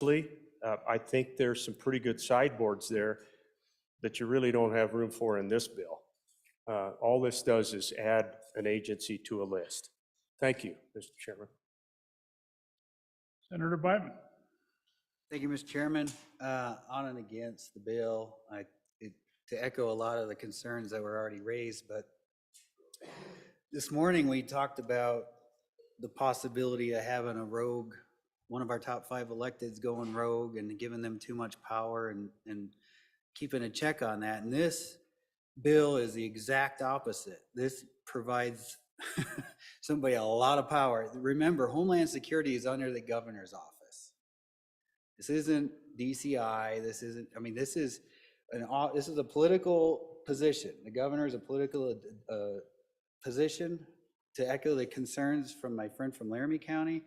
I think there's some pretty good sideboards there that you really don't have room for in this bill. All this does is add an agency to a list. Thank you, Mr. Chairman. Senator Biden. Thank you, Mr. Chairman. On and against the bill, to echo a lot of the concerns that were already raised, but this morning we talked about the possibility of having a rogue, one of our top 5 electeds going rogue and giving them too much power and keeping a check on that. And this bill is the exact opposite. This provides somebody a lot of power. Remember, Homeland Security is under the governor's office. This isn't DCI. This isn't, I mean, this is a political position. The governor is a political position. To echo the concerns from my friend from Laramie County,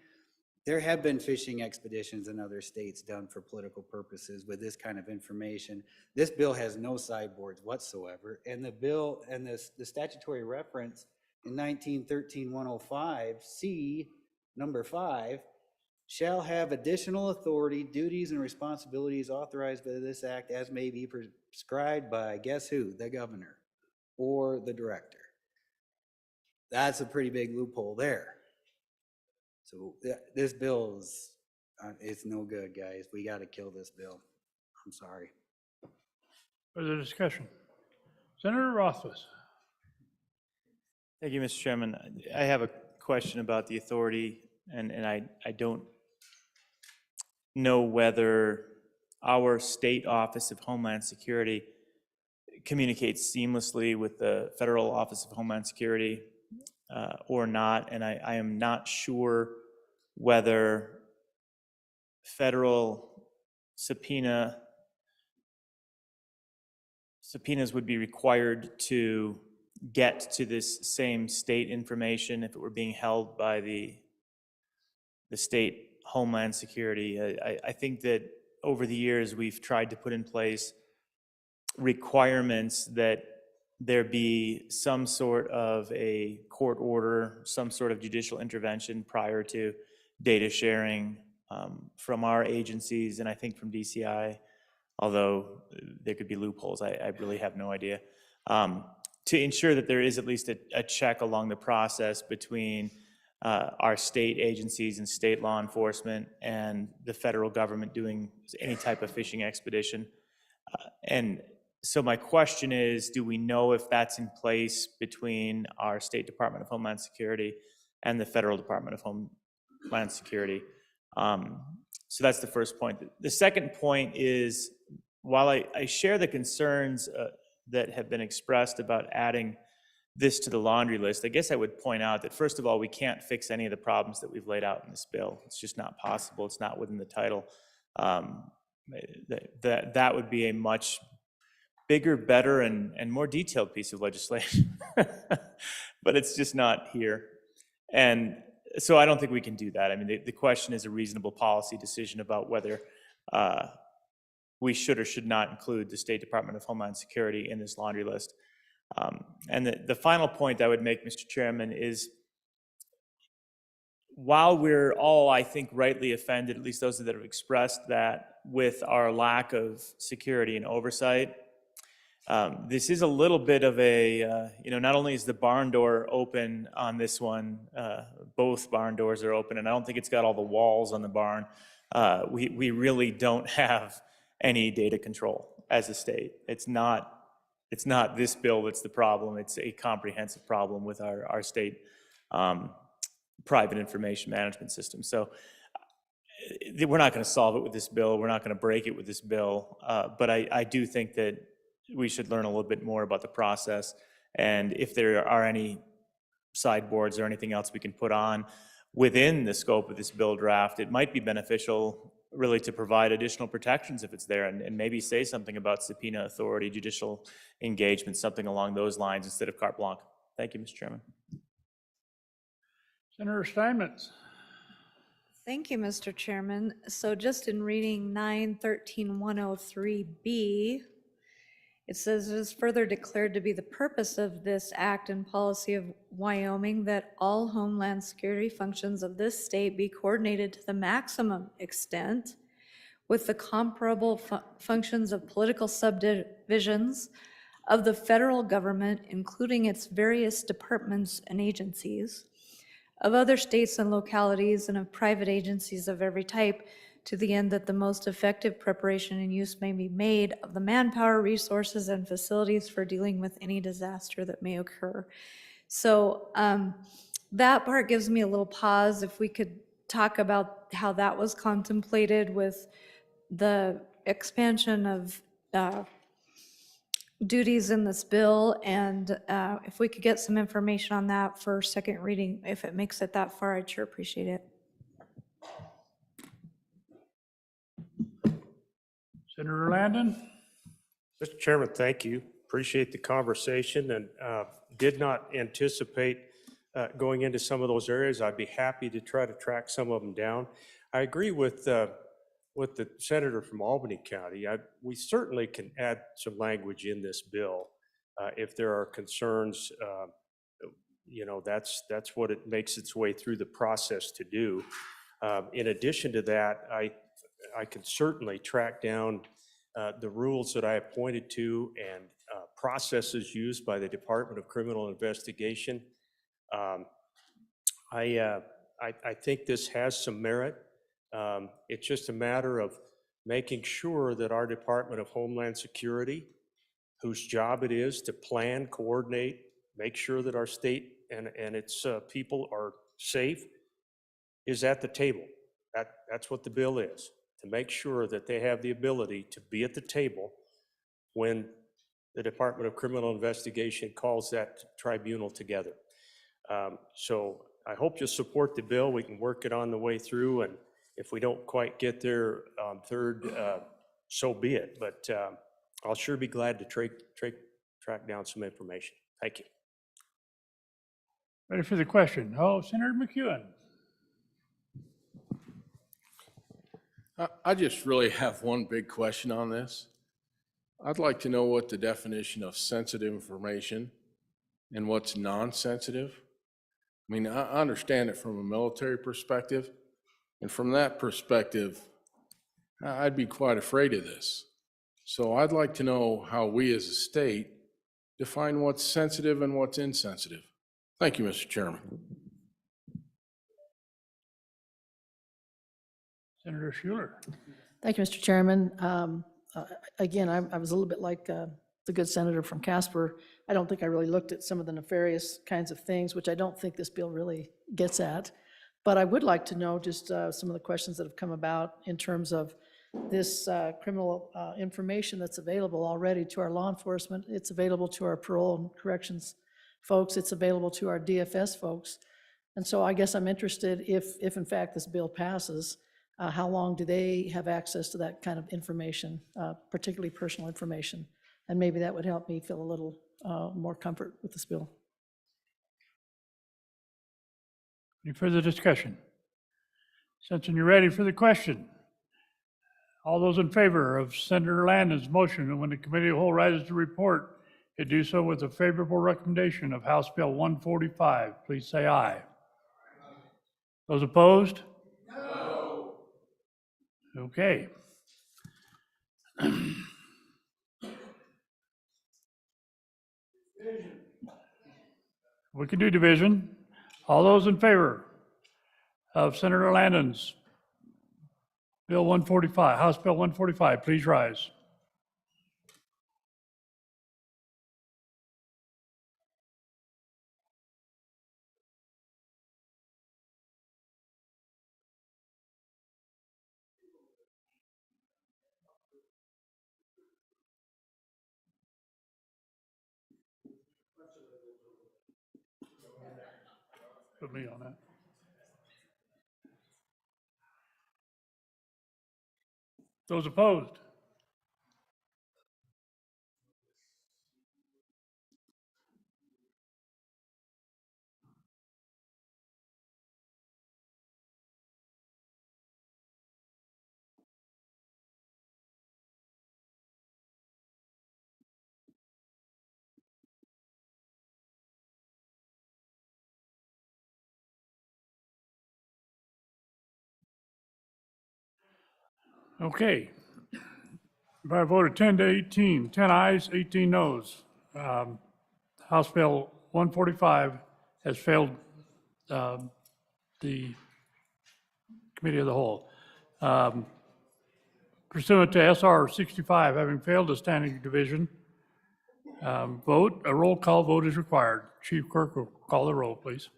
there have been fishing expeditions in other states done for political purposes with this kind of information. This bill has no sideboards whatsoever. And the bill and the statutory reference in 1913-105C, number 5, shall have additional authority, duties, and responsibilities authorized by this act as may be prescribed by, guess who? The governor or the director. That's a pretty big loophole there. So this bill is, it's no good, guys. We got to kill this bill. I'm sorry. Further discussion. Senator Rothfuss. Thank you, Mr. Chairman. I have a question about the authority, and I don't know whether our state Office of Homeland Security communicates seamlessly with the Federal Office of Homeland Security or not, and I am not sure whether federal subpoenas would be required to get to this same state information if it were being held by the state Homeland Security. I think that over the years we've tried to put in place requirements that there be some sort of a court order, some sort of judicial intervention prior to data sharing from our agencies and I think from DCI, although there could be loopholes. I really have no idea. To ensure that there is at least a check along the process between our state agencies and state law enforcement and the federal government doing any type of fishing expedition. And so my question is, do we know if that's in place between our State Department of Homeland Security and the Federal Department of Homeland Security? So that's the first point. The second point is, while I share the concerns that have been expressed about adding this to the laundry list, I guess I would point out that, first of all, we can't fix any of the problems that we've laid out in this bill. It's just not possible. It's not within the title. That would be a much bigger, better, and more detailed piece of legislation. But it's just not here. And so I don't think we can do that. I mean, the question is a reasonable policy decision about whether we should or should not include the State Department of Homeland Security in this laundry list. And the final point I would make, Mr. Chairman, is while we're all, I think, rightly offended, at least those that have expressed that, with our lack of security and oversight, this is a little bit of a, not only is the barn door open on this one, both barn doors are open, and I don't think it's got all the walls on the barn. We really don't have any data control as a state. It's not this bill that's the problem. It's a comprehensive problem with our state private information management system. So we're not going to solve it with this bill. We're not going to break it with this bill. But I do think that we should learn a little bit more about the process. And if there are any sideboards or anything else we can put on within the scope of this bill draft, it might be beneficial really to provide additional protections if it's there, and maybe say something about subpoena authority, judicial engagement, something along those lines instead of carte blanche. Thank you, Mr. Chairman. Senator Steinmetz. Thank you, Mr. Chairman. So just in reading 913-103B, it says it is further declared to be the purpose of this act and policy of Wyoming that all Homeland Security functions of this state be coordinated to the maximum extent with the comparable functions of political subdivisions of the federal government, including its various departments and agencies, of other states and localities, and of private agencies of every type, to the end that the most effective preparation and use may be made of the manpower, resources, and facilities for dealing with any disaster that may occur. So that part gives me a little pause. If we could talk about how that was contemplated with the expansion of duties in this bill, and if we could get some information on that for second reading, if it makes it that far, I'd sure appreciate it. Senator Landon? Mr. Chairman, thank you. Appreciate the conversation and did not anticipate going into some of those areas. I'd be happy to try to track some of them down. I agree with the senator from Albany County. We certainly can add some language in this bill. If there are concerns, that's what it makes its way through the process to do. In addition to that, I can certainly track down the rules that I have pointed to and processes used by the Department of Criminal Investigation. I think this has some merit. It's just a matter of making sure that our Department of Homeland Security, whose job it is to plan, coordinate, make sure that our state and its people are safe, is at the table. That's what the bill is, to make sure that they have the ability to be at the table when the Department of Criminal Investigation calls that tribunal together. So I hope you'll support the bill. We can work it on the way through, and if we don't quite get there on third, so be it. But I'll sure be glad to track down some information. Thank you. Ready for the question? Oh, Senator McEwen. I just really have one big question on this. I'd like to know what the definition of sensitive information and what's non-sensitive. I mean, I understand it from a military perspective, and from that perspective, I'd be quite afraid of this. So I'd like to know how we as a state define what's sensitive and what's insensitive. Thank you, Mr. Chairman. Senator Schuler. Thank you, Mr. Chairman. Again, I was a little bit like the good senator from Casper. I don't think I really looked at some of the nefarious kinds of things, which I don't think this bill really gets at. But I would like to know just some of the questions that have come about in terms of this criminal information that's available already to our law enforcement. It's available to our parole and corrections folks. It's available to our DFS folks. And so I guess I'm interested if in fact this bill passes, how long do they have access to that kind of information, particularly personal information? And maybe that would help me feel a little more comfort with this bill. Any further discussion? Since you're ready for the question, all those in favor of Senator Landon's motion, and when the committee of the whole rises to report, it do so with a favorable recommendation of House Bill 145, please say aye. Those opposed? No. Okay. We can do division. All those in favor of Senator Landon's Bill 145, House Bill 145, please rise. Put me on that. Those opposed? Okay. By a vote of 10 to 18, 10 ayes, 18 noes. House Bill 145 has failed the Committee of the Whole. Pursuant to SR 65, having failed the standing division vote, a roll call vote is required. Chief Clerk will call the roll, please.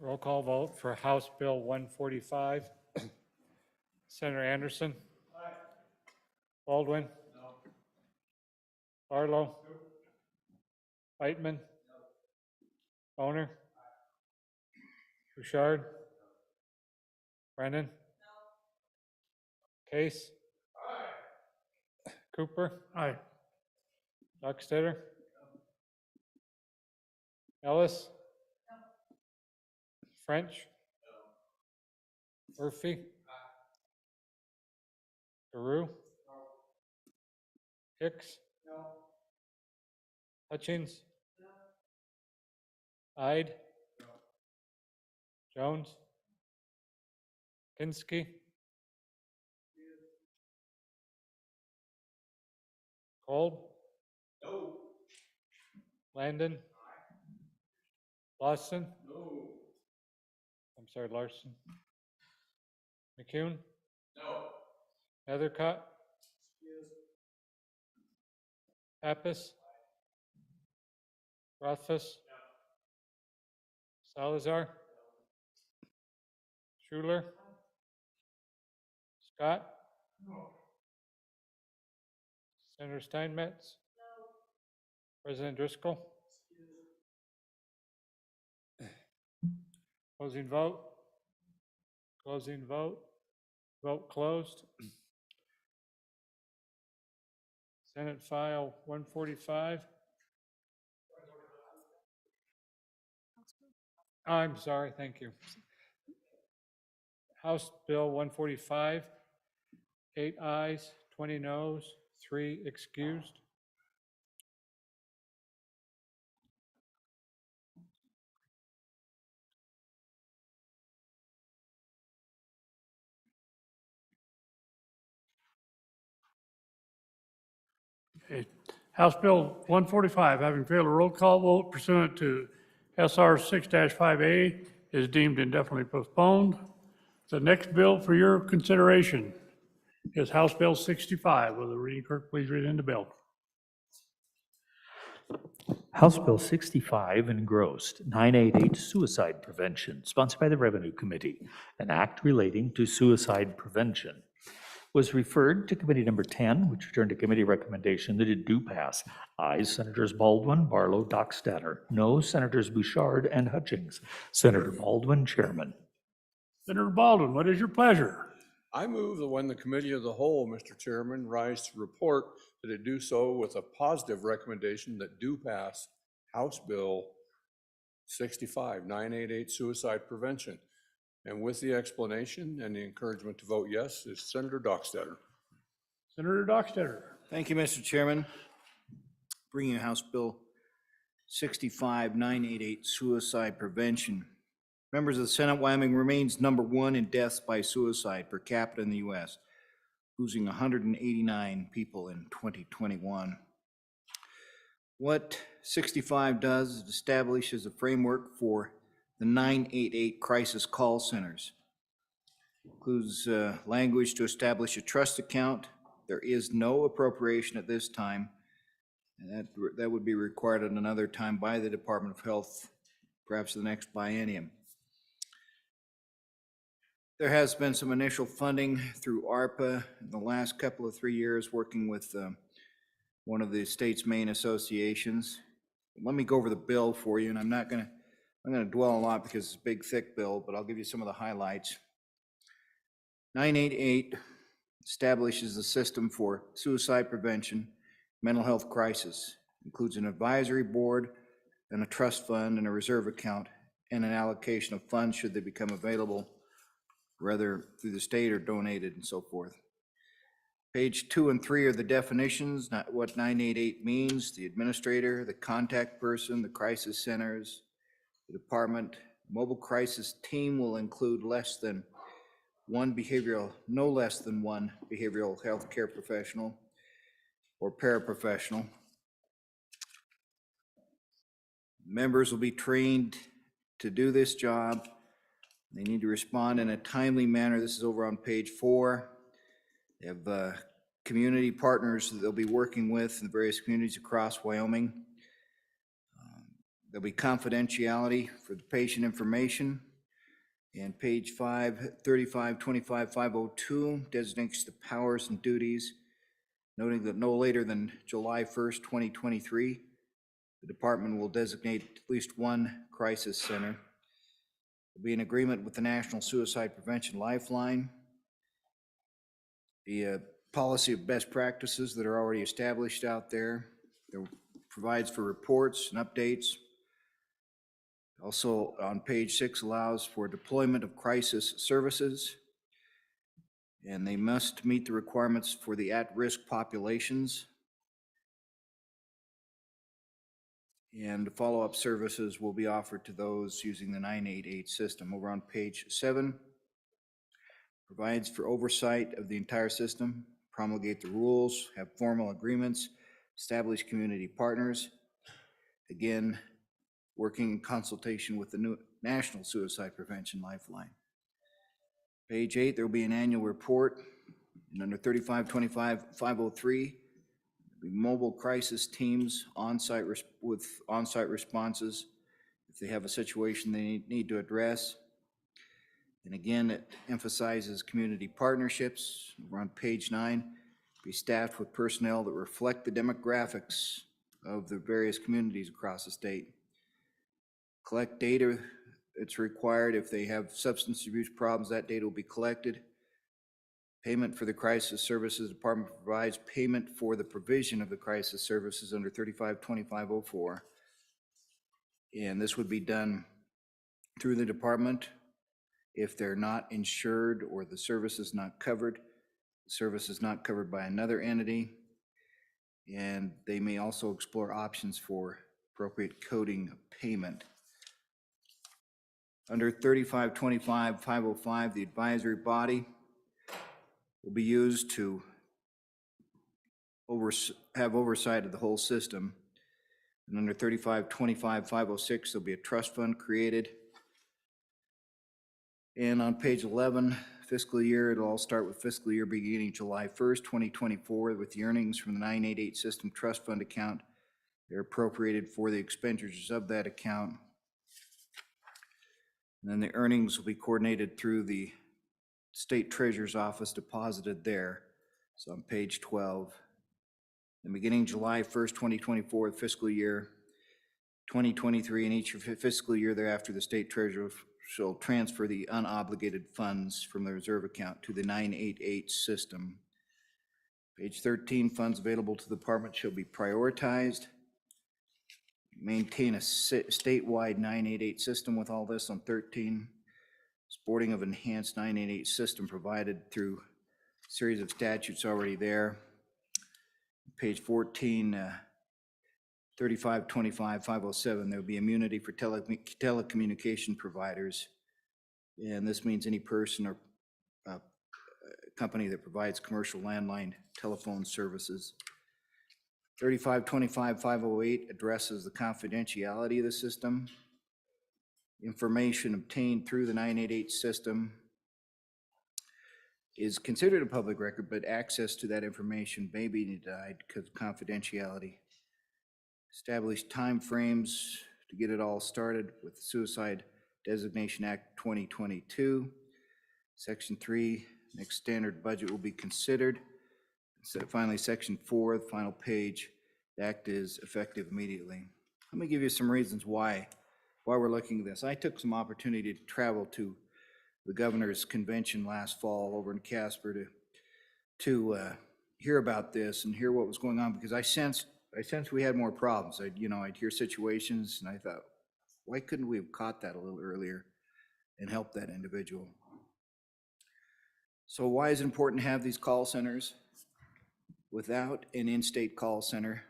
Roll call vote for House Bill 145. Senator Anderson? Baldwin? Barlow? Whitman? Boner? Bouchard? Brennan? Case? Cooper? Aye. Dockstader? Ellis? French? Murphy? Giroux? Hicks? Hutchings? Ide? Jones? Kinsky? Kolb? Landon? Lawson? I'm sorry, Larson. McCune? Nethercott? Pappas? Rothfuss? Salazar? Schuler? Scott? Senator Steinmetz? President Driscoll? Closing vote? Closing vote? Vote closed. Senate File 145. I'm sorry, thank you. House Bill 145, 8 ayes, 20 noes, 3 excused. Okay. House Bill 145, having failed a roll call vote pursuant to SR 6-5A, is deemed indefinitely postponed. The next bill for your consideration is House Bill 65. Will the reading clerk please read in the bill? House Bill 65 engrossed 988 suicide prevention, sponsored by the Revenue Committee, an act relating to suicide prevention, was referred to Committee Number 10, which returned to committee recommendation that it do pass. Ayes Senators Baldwin, Barlow, Dockstader. No Senators Bouchard and Hutchings. Senator Baldwin, Chairman. Senator Baldwin, what is your pleasure? I move that when the Committee of the Whole, Mr. Chairman, rise to report that it do so with a positive recommendation that do pass House Bill 65, 988 suicide prevention. And with the explanation and the encouragement to vote yes is Senator Dockstader. Senator Dockstader. Thank you, Mr. Chairman. Bringing House Bill 65, 988 suicide prevention. Members of the Senate, Wyoming remains #1 in deaths by suicide per capita in the U.S., losing 189 people in 2021. What 65 does is it establishes a framework for the 988 crisis call centers. Includes language to establish a trust account. There is no appropriation at this time, and that would be required at another time by the Department of Health, perhaps the next biennium. There has been some initial funding through ARPA in the last couple of 3 years, working with one of the state's main associations. Let me go over the bill for you, and I'm going to dwell a lot because it's a big, thick bill, but I'll give you some of the highlights. 988 establishes a system for suicide prevention, mental health crisis. Includes an advisory board and a trust fund and a reserve account and an allocation of funds should they become available, whether through the state or donated and so forth. Page 2 and 3 are the definitions, not what 988 means, the administrator, the contact person, the crisis centers, the department. Mobile crisis team will include no less than one behavioral health care professional or paraprofessional. Members will be trained to do this job. They need to respond in a timely manner. This is over on page 4. They have community partners that they'll be working with in the various communities across Wyoming. There'll be confidentiality for the patient information. And page 5, 3525-502 designates the powers and duties, noting that no later than July 1st, 2023, the department will designate at least one crisis center. There'll be an agreement with the National Suicide Prevention Lifeline. The policy of best practices that are already established out there. That provides for reports and updates. Also on page 6 allows for deployment of crisis services. And they must meet the requirements for the at-risk populations. And follow-up services will be offered to those using the 988 system. Over on page 7, provides for oversight of the entire system, promulgate the rules, have formal agreements, establish community partners. Again, working in consultation with the new National Suicide Prevention Lifeline. Page 8, there will be an annual report. And under 3525-503, mobile crisis teams on-site with on-site responses if they have a situation they need to address. And again, it emphasizes community partnerships. We're on page 9, be staffed with personnel that reflect the demographics of the various communities across the state. Collect data that's required. If they have substance abuse problems, that data will be collected. Payment for the crisis services department provides payment for the provision of the crisis services under 3525-04. And this would be done through the department. If they're not insured or the service is not covered, the service is not covered by another entity. And they may also explore options for appropriate coding of payment. Under 3525-505, the advisory body will be used to have oversight of the whole system. And under 3525-506, there'll be a trust fund created. And on page 11, fiscal year, it'll all start with fiscal year beginning July 1st, 2024, with the earnings from the 988 system trust fund account. They're appropriated for the expenditures of that account. And then the earnings will be coordinated through the State Treasurer's Office deposited there. So on page 12, and beginning July 1st, 2024, the fiscal year 2023, and each fiscal year thereafter, the State Treasurer shall transfer the unobligated funds from the reserve account to the 988 system. Page 13, funds available to the department shall be prioritized. Maintain a statewide 988 system with all this on 13. Supporting of enhanced 988 system provided through a series of statutes already there. Page 14, 3525-507, there will be immunity for telecommunication providers. And this means any person or company that provides commercial landline telephone services. 3525-508 addresses the confidentiality of the system. Information obtained through the 988 system is considered a public record, but access to that information may be denied because of confidentiality. Establish timeframes to get it all started with the Suicide Designation Act 2022. Section 3, next standard budget will be considered. So finally, Section 4, the final page, the act is effective immediately. Let me give you some reasons why we're looking at this. I took some opportunity to travel to the governor's convention last fall over in Casper to hear about this and hear what was going on, because I sensed we had more problems. I'd hear situations and I thought, why couldn't we have caught that a little earlier and helped that individual? So why is it important to have these call centers? Without an in-state call center,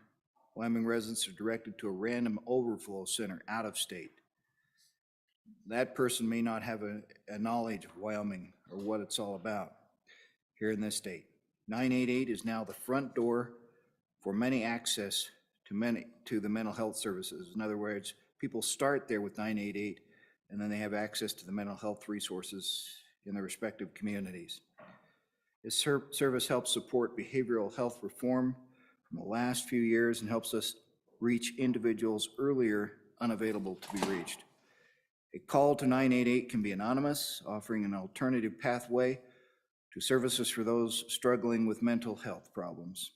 Wyoming residents are directed to a random overflow center out of state. That person may not have a knowledge of Wyoming or what it's all about here in this state. 988 is now the front door for many access to the mental health services. In other words, people start there with 988, and then they have access to the mental health resources in their respective communities. This service helps support behavioral health reform from the last few years and helps us reach individuals earlier unavailable to be reached. A call to 988 can be anonymous, offering an alternative pathway to services for those struggling with mental health problems.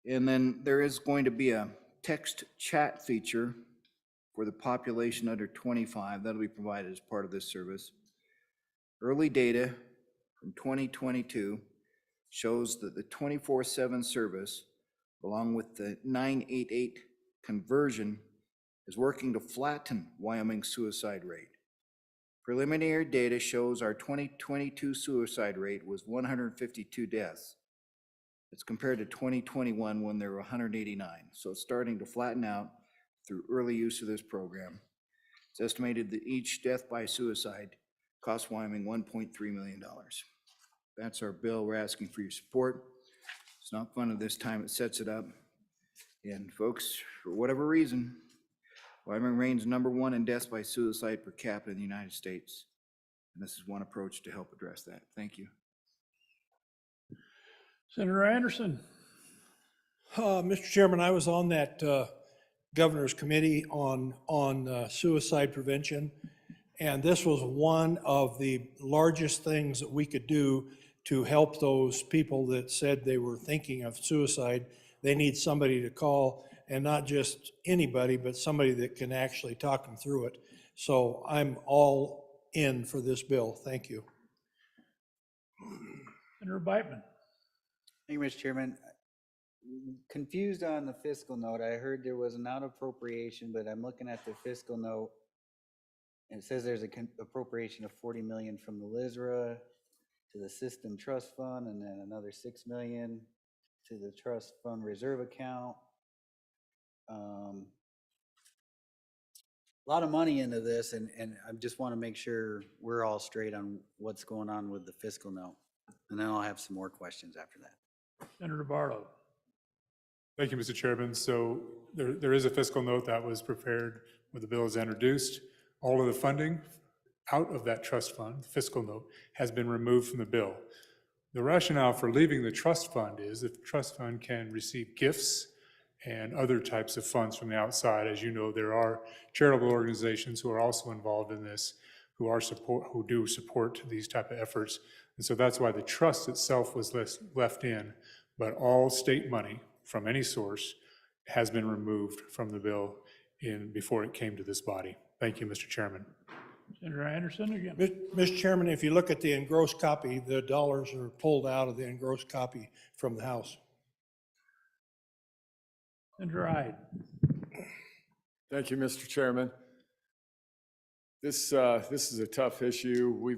And then there is going to be a text chat feature for the population under 25. That'll be provided as part of this service. Early data from 2022 shows that the 24/7 service, along with the 988 conversion, is working to flatten Wyoming's suicide rate. Preliminary data shows our 2022 suicide rate was 152 deaths. It's compared to 2021 when there were 189. So it's starting to flatten out through early use of this program. It's estimated that each death by suicide costs Wyoming $1.3 million. That's our bill. We're asking for your support. It's not funded this time. It sets it up. And folks, for whatever reason, Wyoming remains #1 in deaths by suicide per capita in the United States. And this is one approach to help address that. Thank you. Senator Anderson. Mr. Chairman, I was on that governor's committee on suicide prevention, and this was one of the largest things that we could do to help those people that said they were thinking of suicide. They need somebody to call, and not just anybody, but somebody that can actually talk them through it. So I'm all in for this bill. Thank you. Senator Beitman. Thank you, Mr. Chairman. Confused on the fiscal note. I heard there was an out appropriation, but I'm looking at the fiscal note, and it says there's a appropriation of $40 million from the LISRA to the System Trust Fund, and then another $6 million to the Trust Fund Reserve account. A lot of money into this, and I just want to make sure we're all straight on what's going on with the fiscal note. And then I'll have some more questions after that. Senator Barlow. Thank you, Mr. Chairman. So there is a fiscal note that was prepared when the bill is introduced. All of the funding out of that trust fund, the fiscal note, has been removed from the bill. The rationale for leaving the trust fund is that the trust fund can receive gifts and other types of funds from the outside. As you know, there are charitable organizations who are also involved in this, who do support these type of efforts. And so that's why the trust itself was left in, but all state money from any source has been removed from the bill before it came to this body. Thank you, Mr. Chairman. Senator Anderson again. Mr. Chairman, if you look at the engrossed copy, the dollars are pulled out of the engrossed copy from the House. Senator Hyde. Thank you, Mr. Chairman. This is a tough issue.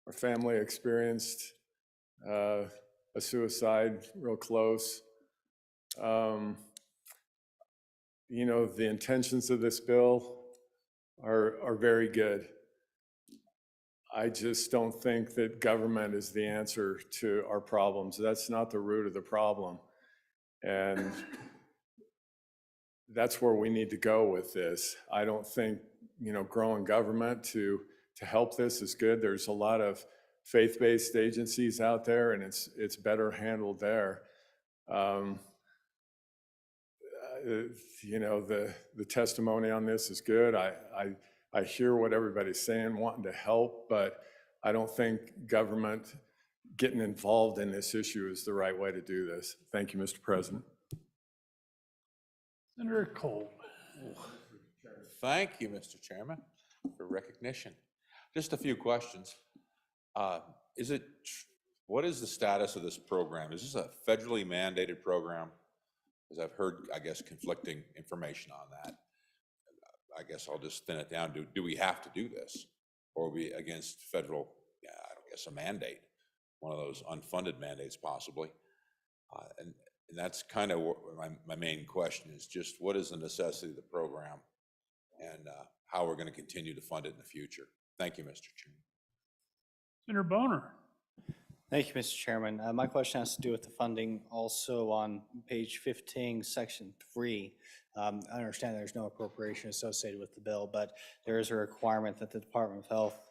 Our family experienced a suicide real close. You know, the intentions of this bill are very good. I just don't think that government is the answer to our problems. That's not the root of the problem. And that's where we need to go with this. I don't think, you know, growing government to help this is good. There's a lot of faith-based agencies out there, and it's better handled there. You know, the testimony on this is good. I hear what everybody's saying, wanting to help, but I don't think government getting involved in this issue is the right way to do this. Thank you, Mr. President. Senator Cole. Thank you, Mr. Chairman, for recognition. Just a few questions. What is the status of this program? Is this a federally mandated program? Because I've heard, I guess, conflicting information on that. I guess I'll just thin it down. Do we have to do this? Or are we against federal, I guess, a mandate? one of those unfunded mandates possibly. And that's kind of my main question is just what is the necessity of the program and how we're going to continue to fund it in the future. Thank you, Mr. Chairman. Senator Boner. Thank you, Mr. Chairman. My question has to do with the funding also on page 15, section 3. I understand there's no appropriation associated with the bill, but there is a requirement that the Department of Health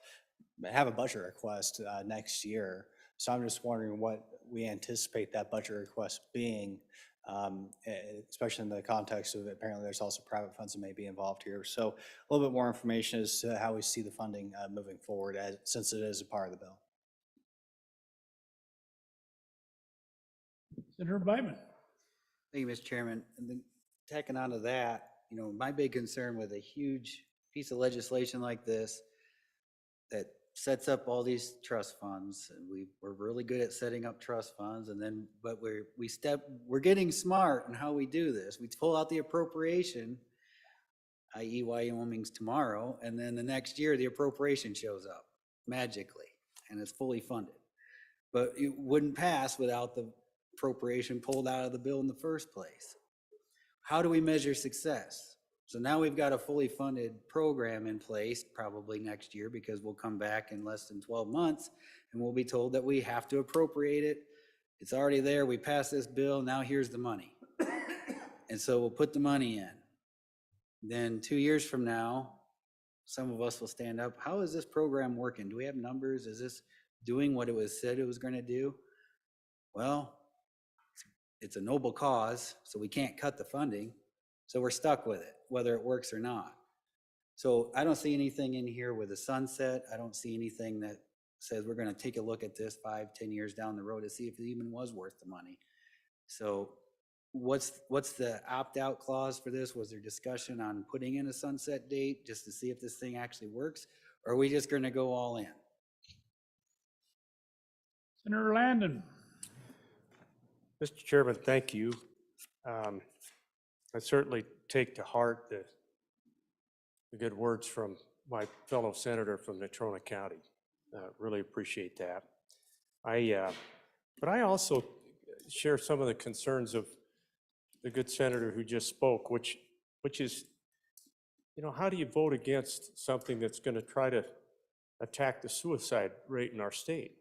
have a budget request next year. So I'm just wondering what we anticipate that budget request being, especially in the context of apparently there's also private funds that may be involved here. So a little bit more information as to how we see the funding moving forward since it is a part of the bill. Senator Bidman. Thank you, Mr. Chairman. And then tacking onto that, my big concern with a huge piece of legislation like this that sets up all these trust funds, and we're really good at setting up trust funds, and then but we're getting smart in how we do this. We pull out the appropriation, i.e. Wyoming's tomorrow, and then the next year the appropriation shows up magically and it's fully funded. But it wouldn't pass without the appropriation pulled out of the bill in the first place. How do we measure success? So now we've got a fully funded program in place probably next year because we'll come back in less than 12 months and we'll be told that we have to appropriate it. It's already there. We passed this bill. Now here's the money. And so we'll put the money in. Then 2 years from now, some of us will stand up. How is this program working? Do we have numbers? Is this doing what it was said it was going to do? Well, it's a noble cause, so we can't cut the funding. So we're stuck with it, whether it works or not. So I don't see anything in here with a sunset. I don't see anything that says we're going to take a look at this 5-10 years down the road to see if it even was worth the money. So what's the opt-out clause for this? Was there discussion on putting in a sunset date just to see if this thing actually works? Or are we just going to go all in? Senator Landon. Mr. Chairman, thank you. I certainly take to heart the good words from my fellow senator from Natrona County. Really appreciate that. But I also share some of the concerns of the good senator who just spoke, which is, how do you vote against something that's going to try to attack the suicide rate in our state?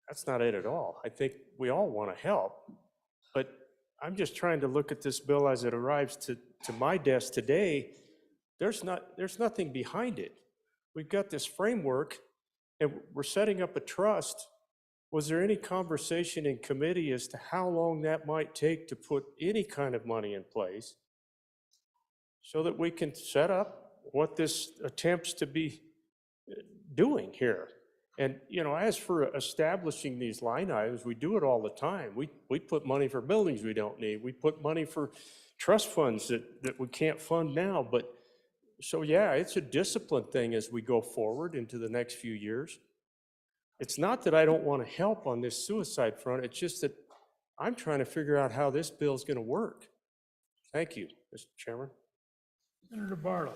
That's not it at all. I think we all want to help, but I'm just trying to look at this bill as it arrives to my desk today. There's nothing behind it. We've got this framework and we're setting up a trust. Was there any conversation in committee as to how long that might take to put any kind of money in place so that we can set up what this attempts to be doing here? And, as for establishing these line items, we do it all the time. We put money for buildings we don't need. We put money for trust funds that we can't fund now. But so, yeah, it's a discipline thing as we go forward into the next few years. It's not that I don't want to help on this suicide front. It's just that I'm trying to figure out how this bill is going to work. Thank you, Mr. Chairman. Senator Barlow.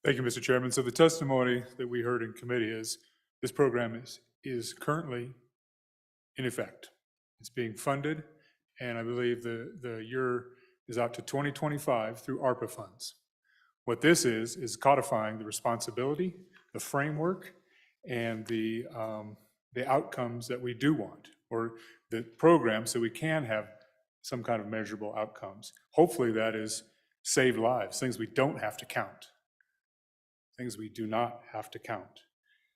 Thank you, Mr. Chairman. So the testimony that we heard in committee is this program is currently in effect. It's being funded, and I believe the year is out to 2025 through ARPA funds. What this is codifying the responsibility, the framework, and the outcomes that we do want, or the program so we can have some kind of measurable outcomes. Hopefully that is save lives, things we don't have to count, things we do not have to count.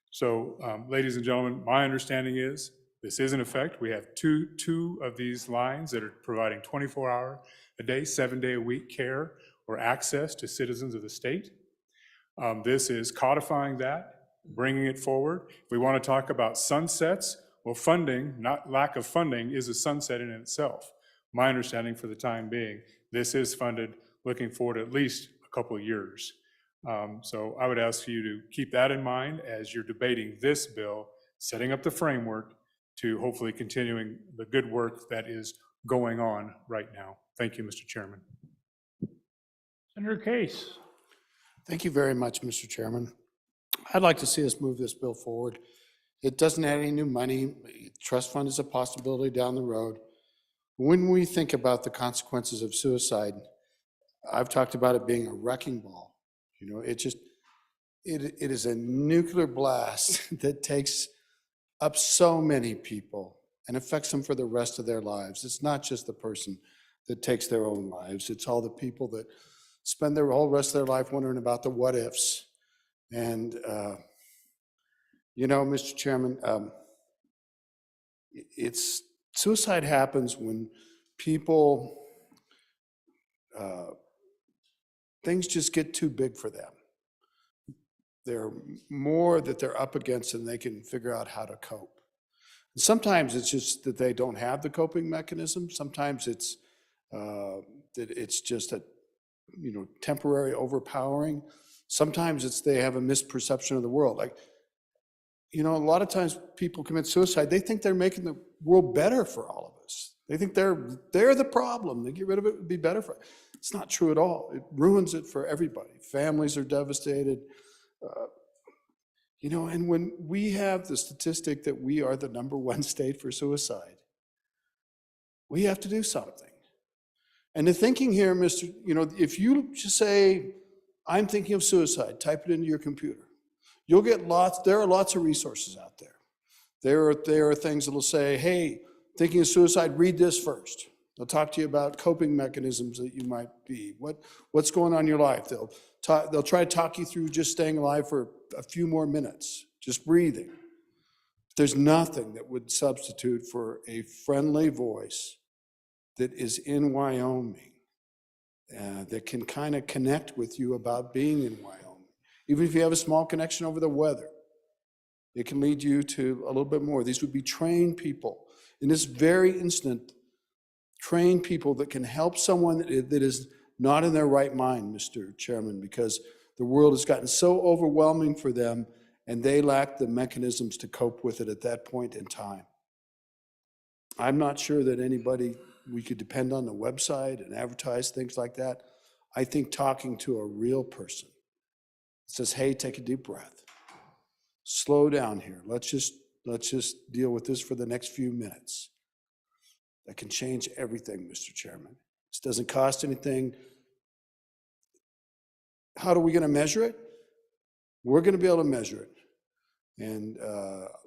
So, ladies and gentlemen, my understanding is this is in effect. We have two of these lines that are providing 24-hour-a-day, 7-day-a-week care or access to citizens of the state. This is codifying that, bringing it forward. If we want to talk about sunsets, well, funding, not lack of funding, is a sunset in itself. My understanding for the time being, this is funded looking forward at least a couple of years. So I would ask you to keep that in mind as you're debating this bill, setting up the framework to hopefully continuing the good work that is going on right now. Thank you, Mr. Chairman. Senator Case. Thank you very much, Mr. Chairman. I'd like to see us move this bill forward. It doesn't add any new money. Trust fund is a possibility down the road. When we think about the consequences of suicide, I've talked about it being a wrecking ball. You know, it is a nuclear blast that takes up so many people and affects them for the rest of their lives. It's not just the person that takes their own lives. It's all the people that spend their whole rest of their life wondering about the what ifs. And, you know, Mr. Chairman, suicide happens when people, things just get too big for them. There are more that they're up against than they can figure out how to cope. And sometimes it's just that they don't have the coping mechanism. Sometimes it's that it's just a, you know, temporary overpowering. Sometimes it's they have a misperception of the world. Like, you know, a lot of times people commit suicide, they think they're making the world better for all of us. They think they're the problem. They get rid of it, would be better for it. It's not true at all. It ruins it for everybody. Families are devastated. You know, and when we have the statistic that we are the #1 state for suicide, we have to do something. And the thinking here, you know, if you just say, I'm thinking of suicide, type it into your computer, you'll get there are lots of resources out there. There are things that will say, hey, thinking of suicide, read this first. They'll talk to you about coping mechanisms that you might be, what's going on in your life. They'll try to talk you through just staying alive for a few more minutes, just breathing. There's nothing that would substitute for a friendly voice that is in Wyoming, that can kind of connect with you about being in Wyoming. Even if you have a small connection over the weather, it can lead you to a little bit more. These would be trained people. In this very instant, trained people that can help someone that is not in their right mind, Mr. Chairman, because the world has gotten so overwhelming for them and they lack the mechanisms to cope with it at that point in time. I'm not sure that anybody, we could depend on the website and advertise things like that. I think talking to a real person says, hey, take a deep breath. Slow down here. Let's just deal with this for the next few minutes. That can change everything, Mr. Chairman. This doesn't cost anything. How are we going to measure it? We're going to be able to measure it. And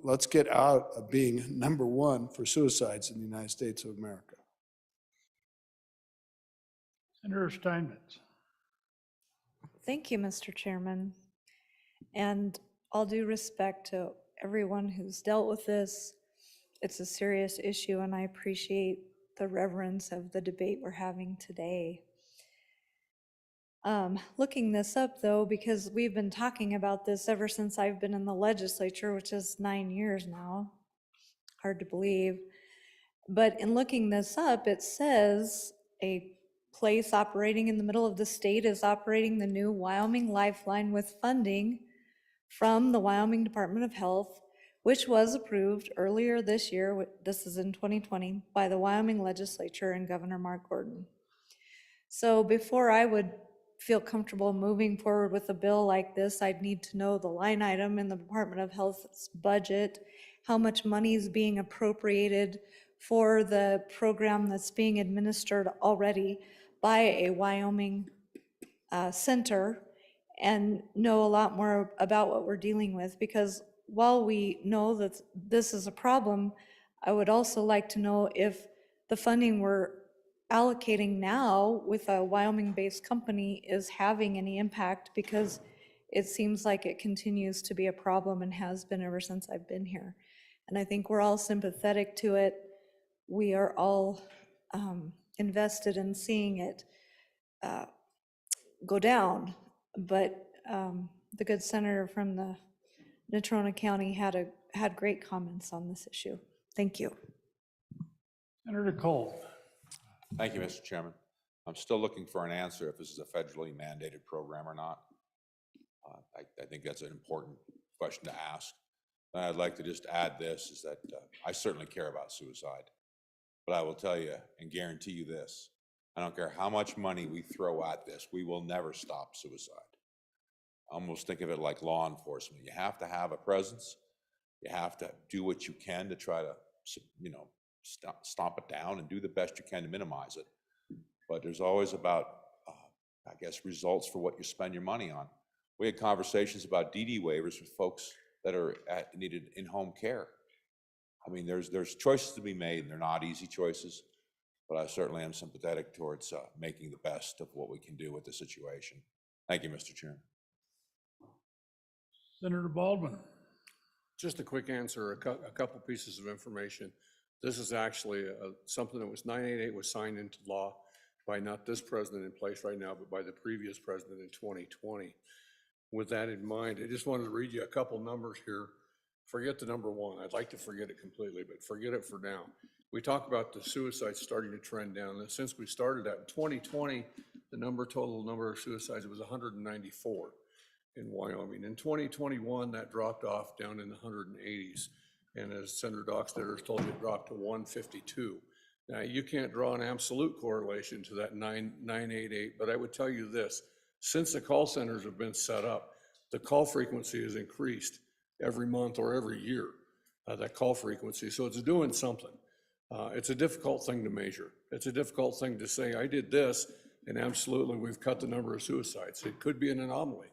let's get out of being #1 for suicides in the United States of America. Senator Steinmetz. Thank you, Mr. Chairman. And all due respect to everyone who's dealt with this, it's a serious issue, and I appreciate the reverence of the debate we're having today. Looking this up, though, because we've been talking about this ever since I've been in the legislature, which is 9 years now. Hard to believe. But in looking this up, it says a place operating in the middle of the state is operating the new Wyoming Lifeline with funding from the Wyoming Department of Health, which was approved earlier this year, this is in 2020, by the Wyoming legislature and Governor Mark Gordon. So before I would feel comfortable moving forward with a bill like this, I'd need to know the line item in the Department of Health's budget, how much money is being appropriated for the program that's being administered already by a Wyoming center, and know a lot more about what we're dealing with, because while we know that this is a problem, I would also like to know if the funding we're allocating now with a Wyoming-based company is having any impact, because it seems like it continues to be a problem and has been ever since I've been here. And I think we're all sympathetic to it. We are all invested in seeing it go down. But the good senator from the Natrona County had great comments on this issue. Thank you. Senator Cole. Thank you, Mr. Chairman. I'm still looking for an answer if this is a federally mandated program or not. I think that's an important question to ask. And I'd like to just add this, is that I certainly care about suicide. But I will tell you and guarantee you this, I don't care how much money we throw at this, we will never stop suicide. I almost think of it like law enforcement. You have to have a presence, You have to do what you can to try to, you know, stomp it down and do the best you can to minimize it. But there's always about, I guess, results for what you spend your money on. We had conversations about DD waivers with folks that are needed in-home care. I mean, there's choices to be made, and they're not easy choices, but I certainly am sympathetic towards making the best of what we can do with the situation. Thank you, Mr. Chairman. Senator Baldwin. Just a quick answer, a couple pieces of information. This is actually something that was 988 was signed into law by not this president in place right now, but by the previous president in 2020. With that in mind, I just wanted to read you a couple numbers here. Forget the number one. I'd like to forget it completely, but forget it for now. We talk about the suicides starting to trend down. And since we started that in 2020, the total number of suicides was 194 in Wyoming. In 2021, that dropped off down in the 180s. And as Senator Dockstader has told you, it dropped to 152. Now, you can't draw an absolute correlation to that 988, but I would tell you this. Since the call centers have been set up, the call frequency has increased every month or every year, that call frequency. So it's doing something. It's a difficult thing to measure. It's a difficult thing to say, I did this, and absolutely we've cut the number of suicides. It could be an anomaly,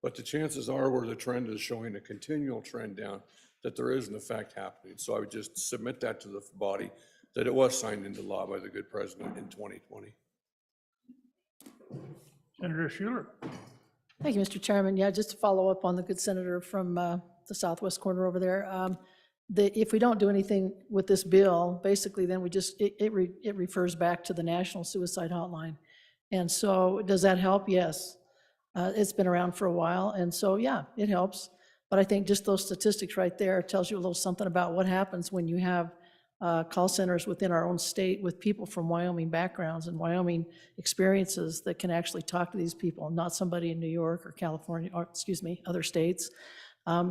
but the chances are where the trend is showing a continual trend down, that there is an effect happening. So I would just submit that to the body, that it was signed into law by the good president in 2020. Senator Schuler. Thank you, Mr. Chairman. Yeah, just to follow up on the good senator from the southwest corner over there. If we don't do anything with this bill, basically then we just, it refers back to the National Suicide Hotline. And so does that help? Yes. It's been around for a while. And so, yeah, it helps. But I think just those statistics right there tells you a little something about what happens when you have call centers within our own state with people from Wyoming backgrounds and Wyoming experiences that can actually talk to these people, not somebody in New York or California, or excuse me, other states.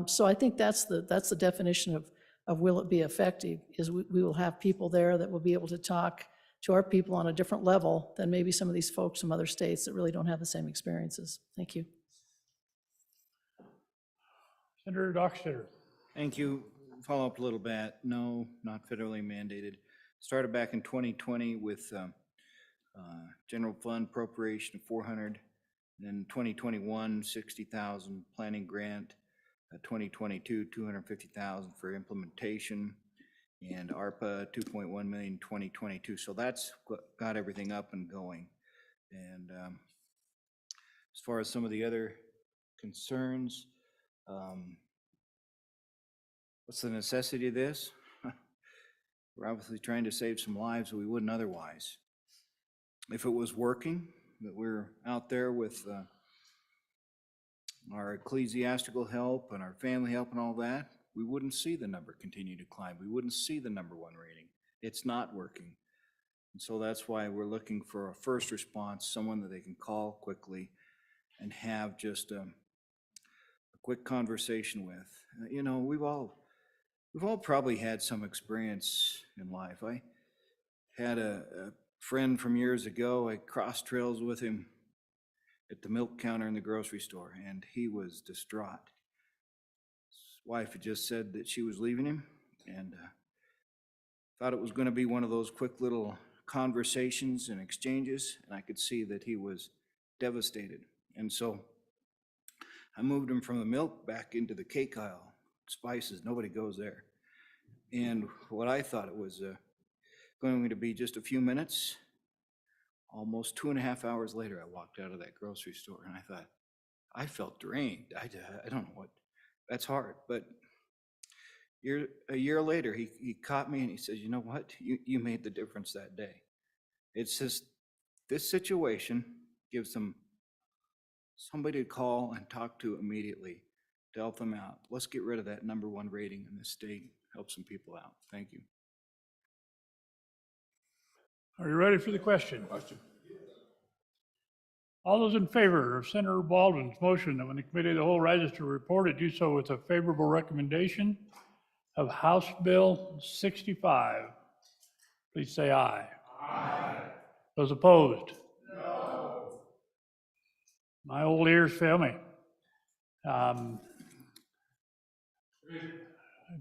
So I think that's the definition of will it be effective, is we will have people there that will be able to talk to our people on a different level than maybe some of these folks from other states that really don't have the same experiences. Thank you. Senator Dockstader. Thank you. Follow up a little bit. No, not federally mandated. Started back in 2020 with general fund appropriation of 400, then 2021, 60,000 planning grant, 2022, 250,000 for implementation, and ARPA 2.1 million 2022. So that's got everything up and going. And as far as some of the other concerns, what's the necessity of this? We're obviously trying to save some lives that we wouldn't otherwise. If it was working, that we're out there with our ecclesiastical help and our family help and all that, we wouldn't see the number continue to climb. We wouldn't see the #1 rating. It's not working. And so that's why we're looking for a first response, someone that they can call quickly and have just a quick conversation with. You know, we've all probably had some experience in life. I had a friend from years ago. I crossed trails with him at the milk counter in the grocery store, and he was distraught. His wife had just said that she was leaving him, and thought it was going to be one of those quick little conversations and exchanges, and I could see that he was devastated. And so I moved him from the milk back into the cake aisle. Spices, nobody goes there. And what I thought it was going to be just a few minutes, almost 2.5 hours later, I walked out of that grocery store and I thought, I felt drained. I don't know what, that's hard. But a year later, he caught me and he says, you know what? You made the difference that day. It's just, this situation gives them somebody to call and talk to immediately to help them out. Let's get rid of that #1 rating in this state, help some people out. Thank you. Are you ready for the question? All those in favor of Senator Baldwin's motion that when the committee of the whole rises to report it, do so with a favorable recommendation of House Bill 65, please say aye. Aye. Those opposed? No. My old ears fail me.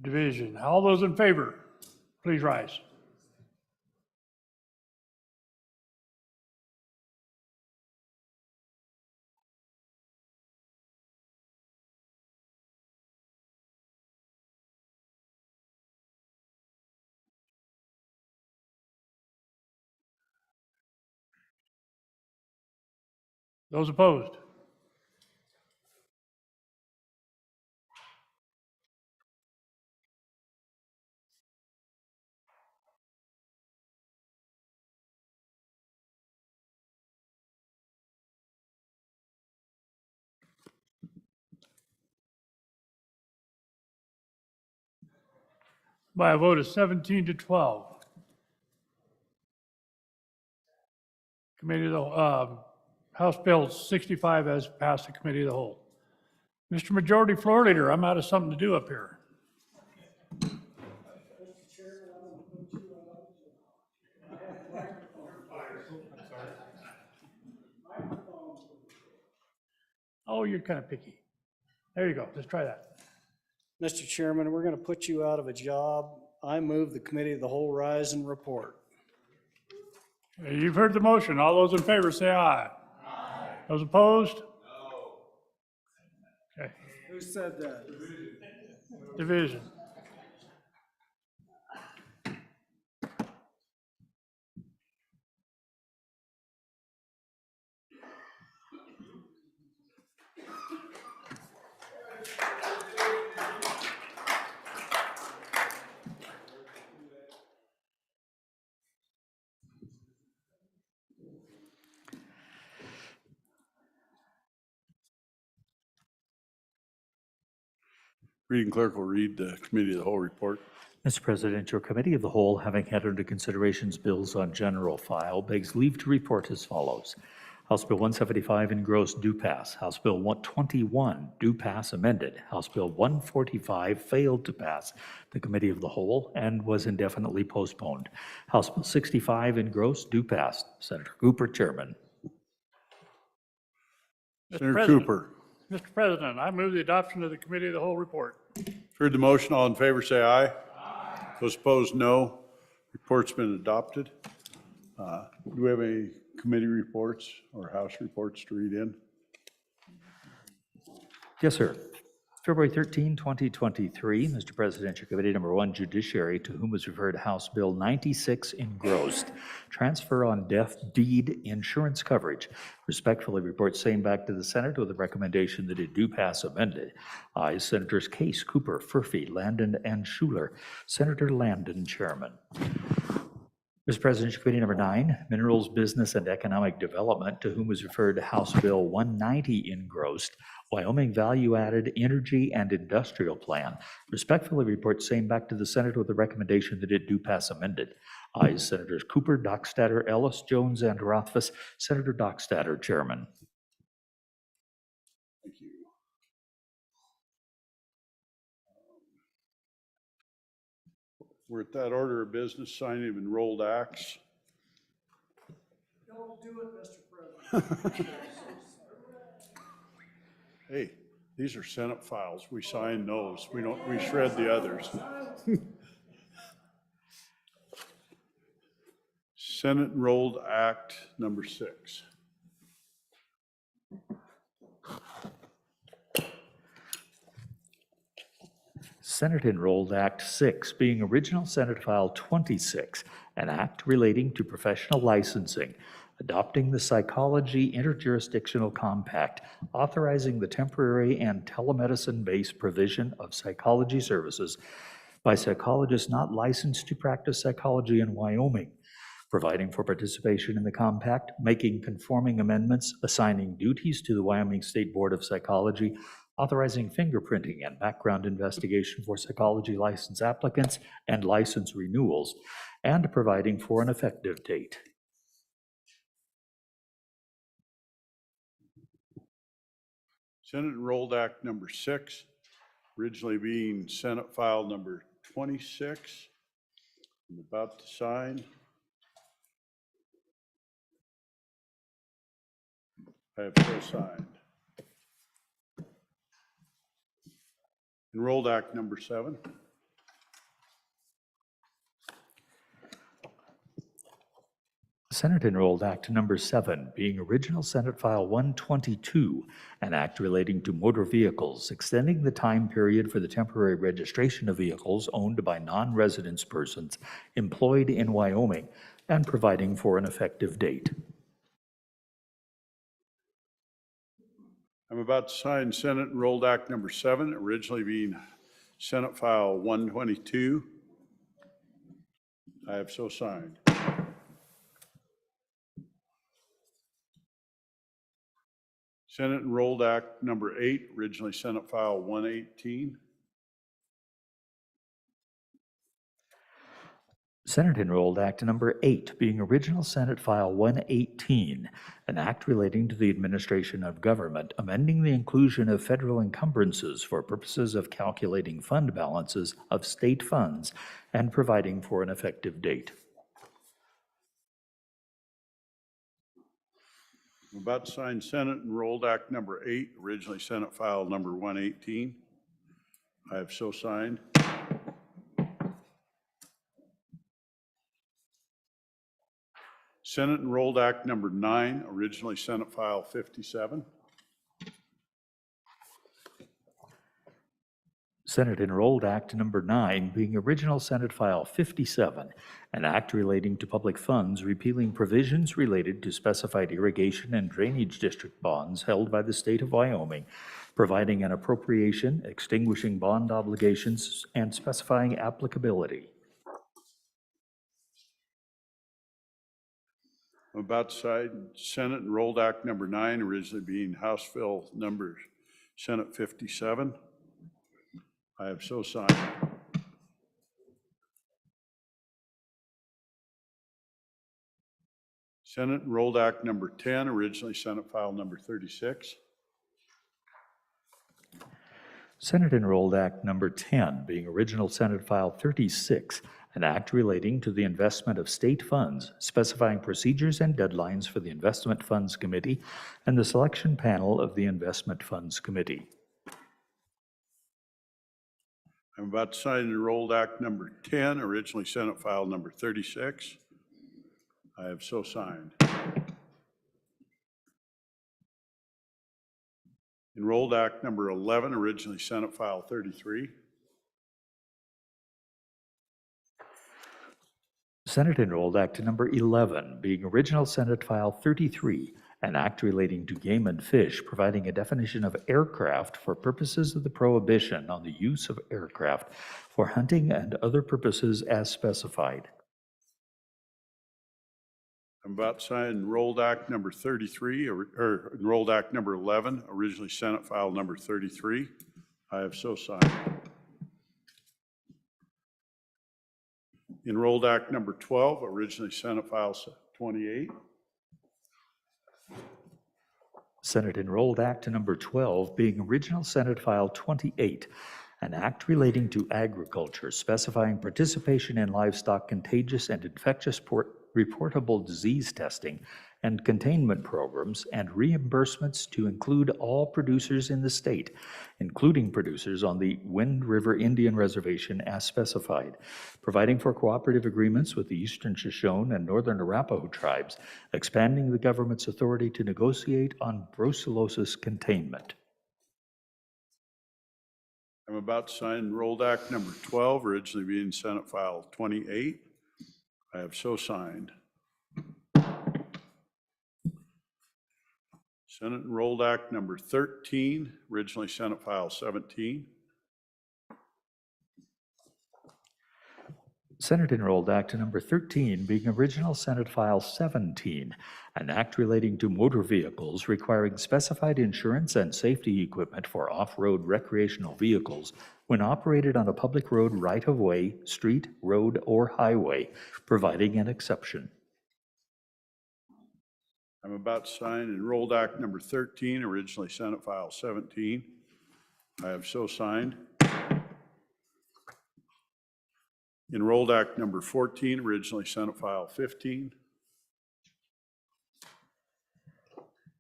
Division. All those in favor, please rise. Those opposed? By a vote of 17 to 12. Committee of the, House Bill 65 has passed the committee of the whole. Mr. Majority Floor Leader, I'm out of something to do up here. Oh, you're kind of picky. There you go. Let's try that. Mr. Chairman, we're going to put you out of a job. I move the committee of the whole rise and report. You've heard the motion. All those in favor say aye. Aye. Those opposed? No. Okay. Who said that? Division. Reading clerk will read the committee of the whole report. Mr. President, your Committee of the Whole, having had under considerations bills on general file, begs leave to report as follows. House Bill 175 engrossed do pass. House Bill 121 do pass amended. House Bill 145 failed to pass the Committee of the Whole and was indefinitely postponed. House Bill 65 engrossed do pass. Senator Cooper, Chairman. Senator Cooper. Mr. President, I move the adoption of the Committee of the Whole report. Heard the motion. All in favor, say aye. Aye. Those opposed, no. Report's been adopted. Do we have any committee reports or House reports to read in? Yes, sir. February 13, 2023, Mr. President, your Committee Number 1, Judiciary, to whom was referred House Bill 96 engrossed, Transfer on Death Deed Insurance Coverage. Respectfully report same back to the Senate with the recommendation that it do pass amended. Ayes Senators Case, Cooper, Furphy, Landon, and Schuler. Senator Landon, Chairman. Mr. President, your Committee Number 9, Minerals, Business, and Economic Development, to whom was referred House Bill 190 engrossed, Wyoming Value-Added Energy and Industrial Plan. Respectfully report same back to the Senate with the recommendation that it do pass amended. Ayes Senators Cooper, Dockstader, Ellis, Jones, and Rothfuss. Senator Dockstader, Chairman. Thank you. We're at that order of business, signing of enrolled acts. Don't do it, Mr. President. Hey, these are Senate files. We sign those. We shred the others. Senate Enrolled Act number 6. Senate Enrolled Act 6, being original Senate File 26, an act relating to professional licensing, adopting the Psychology Interjurisdictional Compact, authorizing the temporary and telemedicine-based provision of psychology services by psychologists not licensed to practice psychology in Wyoming, providing for participation in the compact, making conforming amendments, assigning duties to the Wyoming State Board of Psychology, authorizing fingerprinting and background investigation for psychology license applicants and license renewals, and providing for an effective date. Senate Enrolled Act number 6, originally being Senate File number 26. I'm about to sign. I have co-signed. Enrolled Act number 7. Senate Enrolled Act Number 7, being original Senate File 122, an act relating to motor vehicles, extending the time period for the temporary registration of vehicles owned by non-residence persons employed in Wyoming, and providing for an effective date. I'm about to sign Senate Enrolled Act Number 7, originally being Senate File 122. I have so signed. Senate Enrolled Act Number 8, originally Senate File 118. Senate Enrolled Act Number 8, being original Senate File 118, an act relating to the administration of government, amending the inclusion of federal encumbrances for purposes of calculating fund balances of state funds and providing for an effective date. I'm about to sign Senate Enrolled Act Number 8, originally Senate File Number 118. I have so signed. Senate Enrolled Act Number 9, originally Senate File 57. Senate Enrolled Act Number 9, being original Senate File 57, an act relating to public funds repealing provisions related to specified irrigation and drainage district bonds held by the state of Wyoming, providing an appropriation, extinguishing bond obligations, and specifying applicability. I'm about to sign Senate Enrolled Act Number 9, originally being House Bill Number Senate 57. I have so signed. Senate Enrolled Act Number 10, originally Senate File Number 36. Senate Enrolled Act Number 10, being original Senate File 36, an act relating to the investment of state funds, specifying procedures and deadlines for the Investment Funds Committee and the selection panel of the Investment Funds Committee. I'm about to sign Enrolled Act Number 10, originally Senate File Number 36. I have so signed. Enrolled Act Number 11, originally Senate File 33. Senate Enrolled Act Number 11, being original Senate File 33, an act relating to game and fish, providing a definition of aircraft for purposes of the prohibition on the use of aircraft for hunting and other purposes as specified. I'm about to sign Enrolled Act Number 33, or Enrolled Act Number 11, originally Senate File Number 33. I have so signed. Enrolled Act Number 12, originally Senate File 28. Senate Enrolled Act Number 12, being original Senate File 28, an act relating to agriculture, specifying participation in livestock contagious and infectious reportable disease testing and containment programs and reimbursements to include all producers in the state, including producers on the Wind River Indian Reservation as specified, providing for cooperative agreements with the Eastern Shoshone and Northern Arapaho tribes, expanding the government's authority to negotiate on brucellosis containment. I'm about to sign Enrolled Act Number 12, originally being Senate File 28. I have so signed. Senate Enrolled Act Number 13, originally Senate File 17. Senate Enrolled Act Number 13, being original Senate File 17, an act relating to motor vehicles requiring specified insurance and safety equipment for off-road recreational vehicles when operated on a public road right-of-way, street, road, or highway, providing an exception. I'm about to sign Enrolled Act Number 13, originally Senate File 17. I have so signed. Enrolled Act Number 14, originally Senate File 15.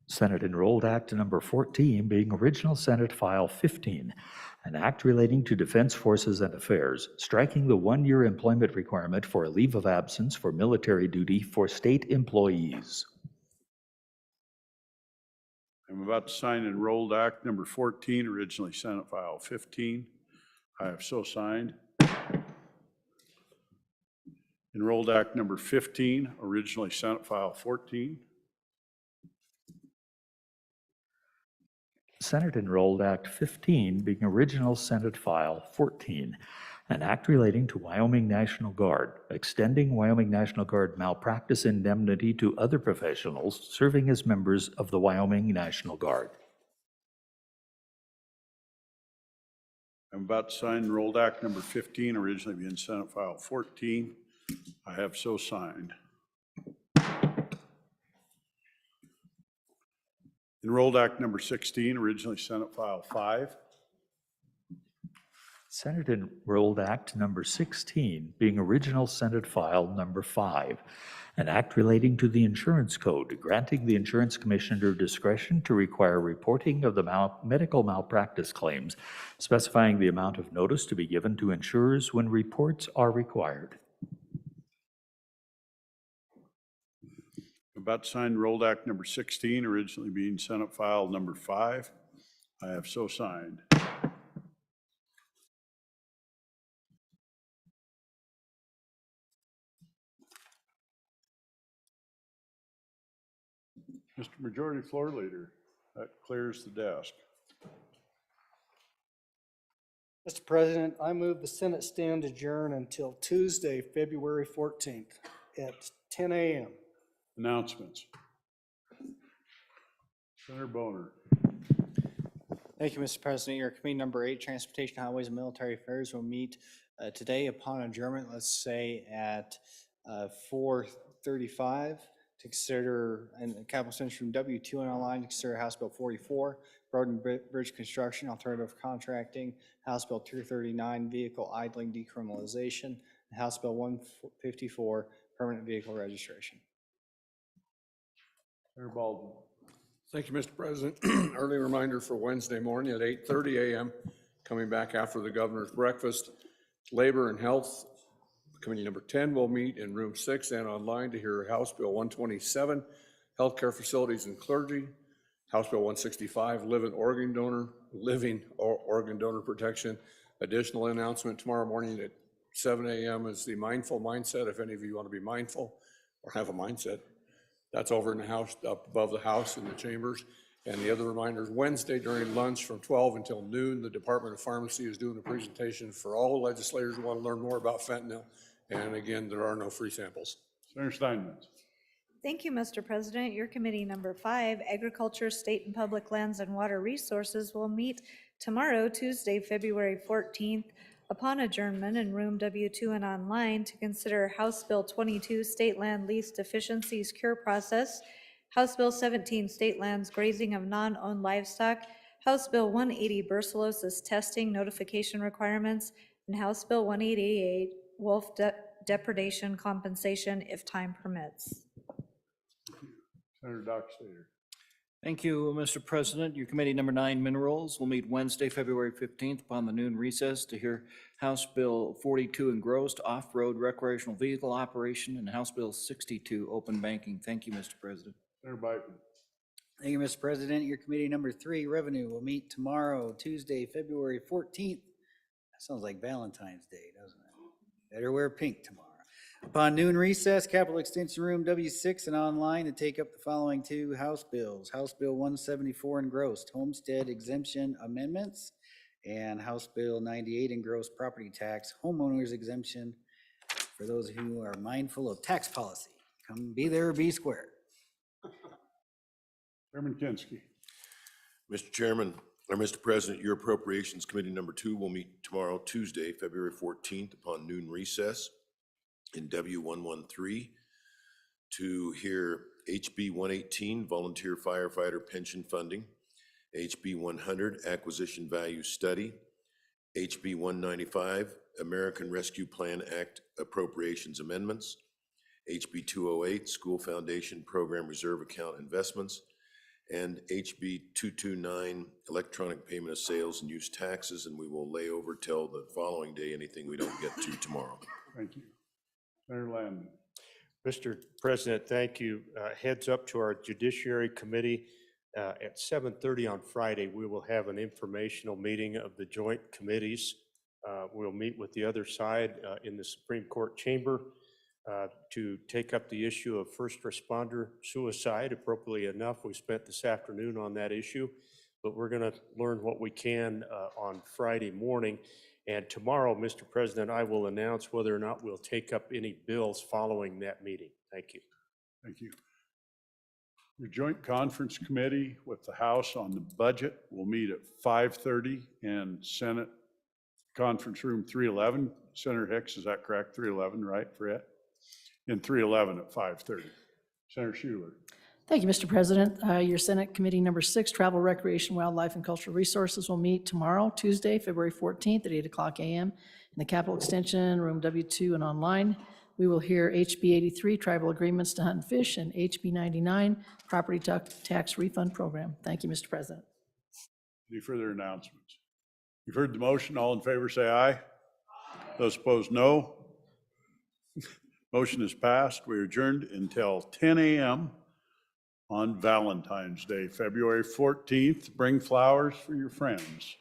Senate Enrolled Act Number 14, being original Senate File 15, an act relating to defense forces and affairs, striking the one-year employment requirement for a leave of absence for military duty for state employees. I'm about to sign Enrolled Act number 14, originally Senate File 15. I have so signed. Enrolled Act number 15, originally Senate File 14. Senate Enrolled Act 15 being original Senate File 14, an act relating to Wyoming National Guard, extending Wyoming National Guard malpractice indemnity to other professionals serving as members of the Wyoming National Guard. I'm about to sign Enrolled Act number 15, originally being Senate File 14. I have so signed. Enrolled Act number 16, originally Senate File 5. Senate Enrolled Act number 16 being original Senate File number 5, an act relating to the insurance code, granting the insurance commissioner discretion to require reporting of the medical malpractice claims, specifying the amount of notice to be given to insurers when reports are required. About to sign Enrolled Act number 16, originally being Senate File number 5. I have so signed. Mr. Majority Floor Leader, that clears the desk. Mr. President, I move the Senate stand adjourn until Tuesday, February 14th at 10 a.m. Announcements. Senator Boner. Thank you, Mr. President. Your committee number 8, Transportation, Highways, and Military Affairs will meet today upon adjournment, let's say at 4:35 to consider, and Capital Center Room W2 and online to consider House Bill 44, Road and Bridge Construction, Alternative Contracting, House Bill 239, Vehicle Idling Decriminalization, and House Bill 154, Permanent Vehicle Registration. Senator Baldwin. Thank you, Mr. President. Early reminder for Wednesday morning at 8:30 a.m., coming back after the governor's breakfast. Labor and Health Committee number 10 will meet in room 6 and online to hear House Bill 127, Healthcare Facilities and Clergy, House Bill 165, Living Organ Donor Protection. Additional announcement tomorrow morning at 7 a.m. is the Mindful Mindset. If any of you want to be mindful or have a mindset, that's over in the house, up above the house in the chambers. And the other reminder is Wednesday during lunch from 12 until noon, the Department of Pharmacy is doing a presentation for all the legislators who want to learn more about fentanyl. And again, there are no free samples. Senator Steinmetz. Thank you, Mr. President. Your committee number 5, Agriculture, State and Public Lands and Water Resources, will meet tomorrow, Tuesday, February 14th, upon adjournment in room W2 and online to consider House Bill 22, State Land Lease Deficiencies Cure Process, House Bill 17, State Lands Grazing of Non-Owned Livestock, House Bill 180, Brucellosis Testing Notification Requirements, and House Bill 188, Wolf Depredation Compensation if time permits. Senator Dockstader. Thank you, Mr. President. Your committee number 9, Minerals, will meet Wednesday, February 15th upon the noon recess to hear House Bill 42 engrossed off-road recreational vehicle operation and House Bill 62 open banking. Thank you, Mr. President. Senator Biden. Thank you, Mr. President. Your committee number 3, Revenue, will meet tomorrow, Tuesday, February 14th. That sounds like Valentine's Day, doesn't it? Better wear pink tomorrow. Upon noon recess, Capitol Extension Room W6 and online to take up the following 2 House bills. House Bill 174 engrossed, Homestead Exemption Amendments, and House Bill 98 engrossed Property Tax Homeowners Exemption for those who are mindful of tax policy. Come be there or be square. Chairman Kinski. Mr. Chairman, or Mr. President, your Appropriations Committee number 2 will meet tomorrow, Tuesday, February 14th, upon noon recess in W113 to hear HB 118, Volunteer Firefighter Pension Funding, HB 100, Acquisition Value Study, HB 195, American Rescue Plan Act Appropriations Amendments, HB 208, School Foundation Program Reserve Account Investments, and HB 229, electronic payment of sales and use taxes, and we will lay over till the following day anything we don't get to tomorrow. Thank you. Senator Landon. Mr. President, thank you. Heads up to our Judiciary Committee. At 7:30 on Friday, we will have an informational meeting of the joint committees. We'll meet with the other side in the Supreme Court chamber to take up the issue of first responder suicide. Appropriately enough, we spent this afternoon on that issue, but we're going to learn what we can on Friday morning. And tomorrow, Mr. President, I will announce whether or not we'll take up any bills following that meeting. Thank you. Thank you. Your joint conference committee with the House on the budget will meet at 5:30 in Senate Conference Room 311. Senator Hicks, is that correct? 311, right, Fred? In 311 at 5:30. Senator Schuler. Thank you, Mr. President. Your Senate Committee Number 6, Travel, Recreation, Wildlife, and Cultural Resources will meet tomorrow, Tuesday, February 14th at 8 o'clock a.m. in the Capitol Extension, Room W2 and online. We will hear HB 83, Tribal Agreements to Hunt and Fish, and HB 99, Property Tax Refund Program. Thank you, Mr. President. Any further announcements? You've heard the motion. All in favor, say aye. Those opposed, no. Motion is passed. We are adjourned until 10 a.m. on Valentine's Day, February 14th. Bring flowers for your friends.